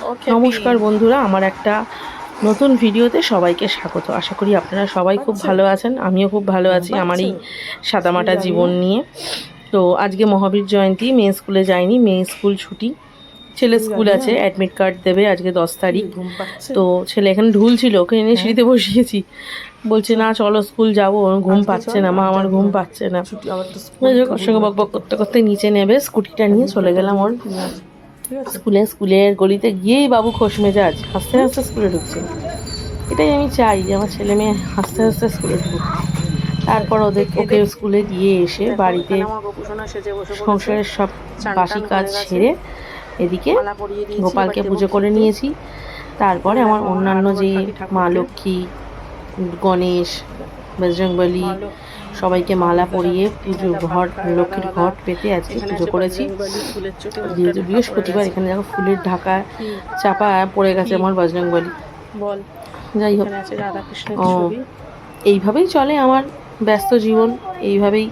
নমস্কার বন্ধুরা, আমার একটা নতুন ভিডিওতে সবাইকে স্বাগত। আশা করি আপনারা সবাই খুব ভালো আছেন, আমিও খুব ভালো আছি আমার এই সাদামাটা জীবন নিয়ে। তো আজকে মহাবীর জয়ন্তী, মেয়ে স্কুলে যায়নি, মেয়ে স্কুল ছুটি, ছেলে স্কুল আছে, অ্যাডমিট কার্ড দেবে আজকে 10 তারিখ। তো ছেলে এখানে ঢুল ছিল, ওকে এনে সিঁড়িতে বসিয়েছি, বলছে না চলো স্কুল যাবো, ঘুম পাচ্ছে না মা, আমার ঘুম পাচ্ছে না। ওর সঙ্গে বক বক করতে করতে নিচে নেবে, স্কুটিটা নিয়ে চলে গেলাম ওর স্কুলের গলিতে গিয়েই বাবু খোশ মেজাজ, হাসতে হাসতে স্কুলে ঢুকছে। এটাই আমি চাই যে আমার ছেলে মেয়ে হাসতে হাসতে স্কুলে ঢুকুক। তারপর ওকে স্কুলে দিয়ে এসে বাড়িতে সংসারের সব বাসি কাজ সেরে এদিকে গোপালকে পুজো করে নিয়েছি। তারপরে আমার অন্যান্য যে মা লক্ষ্মী, গণেশ, বজরংবলী সবাইকে মালা পরিয়ে পুজো লক্ষ্মীর ঘট পেতে আজকে পুজো করেছি। যেহেতু বৃহস্পতিবার, এখানে দেখো ফুলের ঢাকা চাপা পড়ে গেছে আমার বজরংবলী। যাই হোক, এইভাবেই চলে আমার ব্যস্ত জীবন, এইভাবেই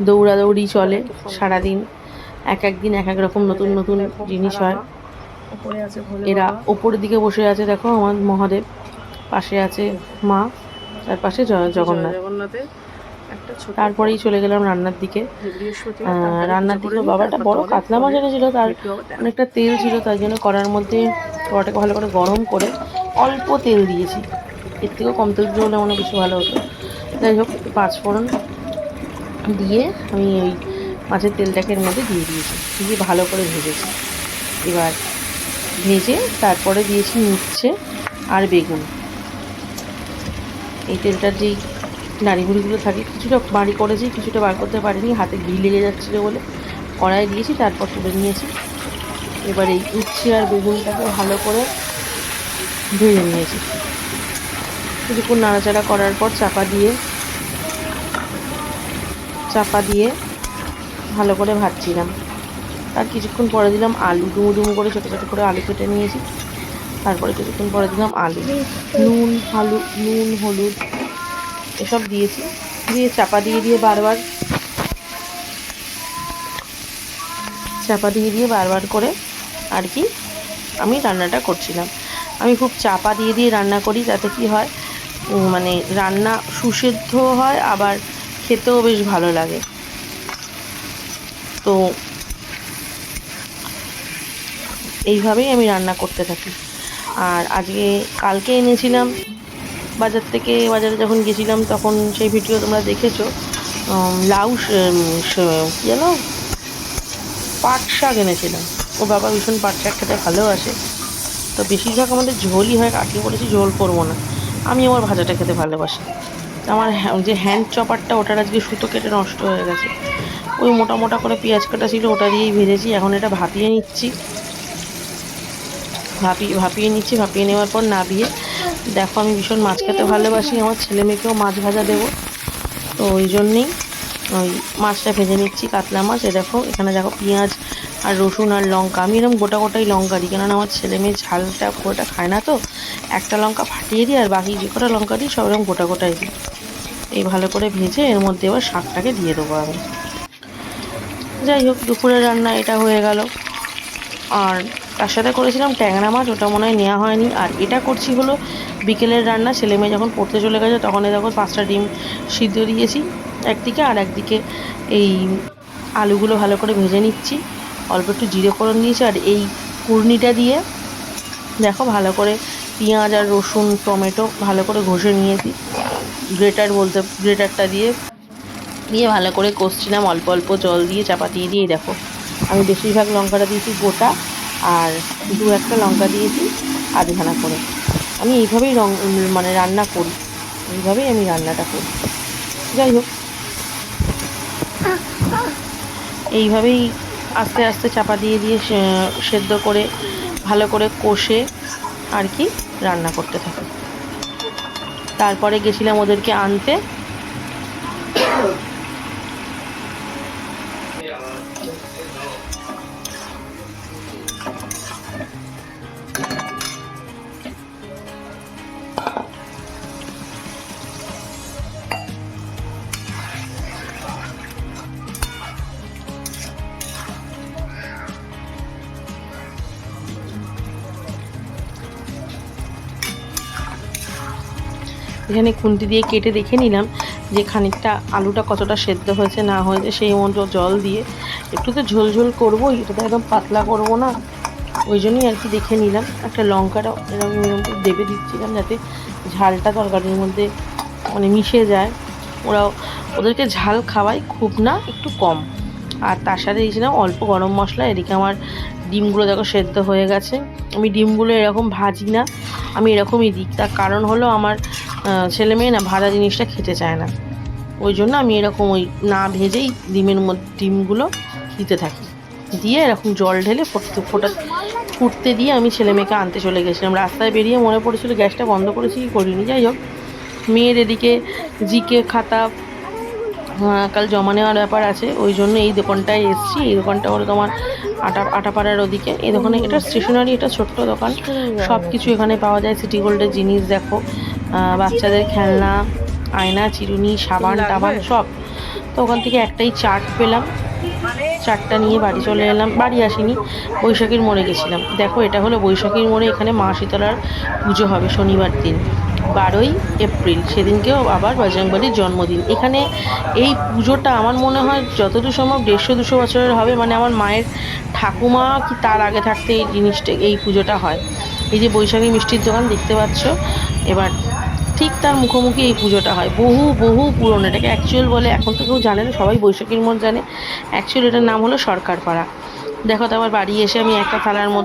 দৌড়াদৌড়ি চলে সারাদিন। একদিন এক এক রকম নতুন নতুন জিনিস হয়। এরা ওপরের দিকে বসে আছে, দেখো আমার মহাদেব, পাশে আছে মা, তার পাশে জগন্নাথ। তারপরেই চলে গেলাম রান্নার দিকে। রান্নার দিকে বাবাটা বড় কাতলা মাছ এনেছিল, তার অনেকটা তেল ছিল, তার জন্য কড়ার মধ্যে কড়াটাকে ভালো করে গরম করে অল্প তেল দিয়েছি। এর থেকেও কম তেল দিলে মনে বেশি ভালো হতো। যাই হোক, 5 ফোড়ন দিয়ে আমি ওই মাছের তেলটাকে এর মধ্যে দিয়ে দিয়েছি, দিয়ে ভালো করে ভেজেছি। এবার ভেজে তারপরে দিয়েছি উচ্ছে আর বেগুন। এই তেলটার যেই নাড়িগুড়িগুলো থাকে, কিছুটা বাড়ি করেছি, কিছুটা বার করতে পারিনি, হাতে ঘি লেগে যাচ্ছিলো বলে কড়াই দিয়েছি, তারপর তুলে নিয়েছি। এবার এই উচ্ছে আর বেগুনটাকে ভালো করে ভেজে নিয়েছি। কিছুক্ষণ নাড়াচাড়া করার পর চাপা দিয়ে ভালো করে ভাজছিলাম। আর কিছুক্ষণ পরে দিলাম আলু, ডুমো করে ছোটো ছোটো করে আলু কেটে নিয়েছি। তারপরে কিছুক্ষণ পরে দিলাম আলু, নুন হলুদ এসব দিয়েছি, দিয়ে চাপা দিয়ে বারবার করে আর কি আমি রান্নাটা করছিলাম। আমি খুব চাপা দিয়ে রান্না করি, তাতে কি হয় মানে রান্না সুসেদ্ধ হয়, আবার খেতেও বেশ ভালো লাগে। তো এইভাবেই আমি রান্না করতে থাকি। আর কালকে এনেছিলাম বাজারে যখন গেছিলাম তখন সেই ভিডিও তোমরা দেখেছো, লাউ কী যেন পাট শাক এনেছিলাম। ও বাবা ভীষণ পাট শাক খেতে ভালোবাসে, তো বেশিরভাগ আমাদের ঝোলই হয়। কাকে বলেছি ঝোল করবো না, আমি আমার ভাজাটা খেতে ভালোবাসি। আমার যে হ্যান্ড চপারটা, ওটার আজকে সুতো কেটে নষ্ট হয়ে গেছে। ওই মোটা মোটা করে পেঁয়াজ কাটা ছিল, ওটা দিয়েই ভেজেছি। এখন এটা ভাপিয়ে নিচ্ছি, ভাপিয়ে নেওয়ার পর নাবিয়ে দেখো, আমি ভীষণ মাছ খেতে ভালোবাসি, আমার ছেলে মেয়েকেও মাছ ভাজা দেবো, তো ওই জন্যেই ওই মাছটা ভেজে নিচ্ছি, কাতলা মাছ। দেখো এখানে দেখো পেঁয়াজ আর রসুন আর লঙ্কা, আমি এরকম গোটাই লঙ্কা দিই, কেননা আমার ছেলে মেয়ে ঝালটা পুরোটা খায় না, তো একটা লঙ্কা ফাটিয়ে দিই, আর বাকি যে কটা লঙ্কা দিই সব এরকম গোটাই দিই। এই ভালো করে ভেজে এর মধ্যে এবার শাকটাকে দিয়ে দেবো আমি। যাই হোক, দুপুরের রান্না এটা হয়ে গেল। আর তার সাথে করেছিলাম ট্যাংরা মাছ, ওটা মনে হয় নেওয়া হয়নি। আর এটা করছি হলো বিকেলের রান্না, ছেলে মেয়ে যখন পড়তে চলে গেছে তখন দেখো 5টা ডিম সিদ্ধ দিয়েছি একদিকে, আর একদিকে এই আলুগুলো ভালো করে ভেজে নিচ্ছি, অল্প একটু জিরে ফোড়ন দিয়েছি। আর এই কুড়নিটা দিয়ে দেখো ভালো করে পেঁয়াজ আর রসুন টমেটো ভালো করে ঘষে নিয়েছি, গ্রেটারটা দিয়ে ভালো করে কষছিলাম, অল্প অল্প জল দিয়ে চাপা দিয়ে। দেখো আমি বেশিরভাগ লঙ্কাটা দিয়েছি গোটা, আর 2-1টা লঙ্কা দিয়েছি আধখানা করে। আমি এইভাবেই রান্না করি, এইভাবেই আমি রান্নাটা করি। যাই হোক, এইভাবেই আস্তে আস্তে চাপা দিয়ে সেদ্ধ করে ভালো করে কষে আর কি রান্না করতে থাকি। তারপরে গেছিলাম ওদেরকে আনতে। এখানে খুন্তি দিয়ে কেটে দেখে নিলাম যে খানিকটা আলুটা কতটা সেদ্ধ হয়েছে না হয়েছে, সেই মতো জল দিয়ে একটু তো ঝোল ঝোল করবোই, এটা তো একদম পাতলা করবো না, ওই জন্যই আর কি দেখে নিলাম। একটা লঙ্কাটা এরকম এরকম দেবে দিচ্ছিলাম যাতে ঝালটা তরকারির মধ্যে মানে মিশে যায়। ওদেরকে ঝাল খাওয়াই, খুব না একটু কম। আর তার সাথে দিয়েছিলাম অল্প গরম মশলা। এদিকে আমার ডিমগুলো দেখো সেদ্ধ হয়ে গেছে। আমি ডিমগুলো এরকম ভাজি না, আমি এরকমই দিই। তার কারণ হলো আমার ছেলে মেয়ে না ভাজা জিনিসটা খেতে চায় না, ওই জন্য আমি এরকম ওই না ভেজেই ডিমের মধ্যে ডিমগুলো দিতে থাকি। দিয়ে এরকম জল ঢেলে ফুটতে দিয়ে আমি ছেলে মেয়েকে আনতে চলে গেছিলাম। রাস্তায় বেরিয়ে মনে পড়েছিল গ্যাসটা বন্ধ করেছি কি করিনি। যাই হোক, মেয়ের এদিকে জিকে খাতা কাল জমা নেওয়ার ব্যাপার আছে, ওই জন্য এই দোকানটায় এসেছি। এই দোকানটা হলো তোমার আটাপাড়ার ওদিকে। এই দোকানে এটা স্টেশনারি, এটা ছোট্ট দোকান, সব কিছু এখানে পাওয়া যায়। সিটি গোল্ডের জিনিস দেখো, বাচ্চাদের খেলনা, আয়না, চিরুনি, সাবান টাবান সব। তো ওখান থেকে একটাই চার্ট পেলাম, চারটা নিয়ে বাড়ি চলে এলাম। বাড়ি আসিনি, বৈশাখীর মোড়ে গেছিলাম। দেখো এটা হলো বৈশাখীর মোড়ে, এখানে মা শীতলার পুজো হবে শনিবার দিন 12ই এপ্রিল, সেদিনকেও আবার বজরংবলীর জন্মদিন। এখানে এই পুজোটা আমার মনে হয় যতদূর সম্ভব 150-200 বছরের হবে। মানে আমার মায়ের ঠাকুমা কি তার আগে থাকতে এই জিনিসটা, এই পুজোটা হয়। এই যে বৈশাখী মিষ্টির দোকান দেখতে পাচ্ছ, এবার ঠিক তার মুখোমুখি এই পুজোটা হয়। বহু বহু পুরনো। এটাকে অ্যাকচুয়াল বলে, এখন তো কেউ জানে না, সবাই বৈশাখীর মোড় জানে। অ্যাকচুয়ালি এটার নাম হলো সরকারপাড়া। দেখো তো আবার বাড়ি এসে আমি একটা থালার মধ্যে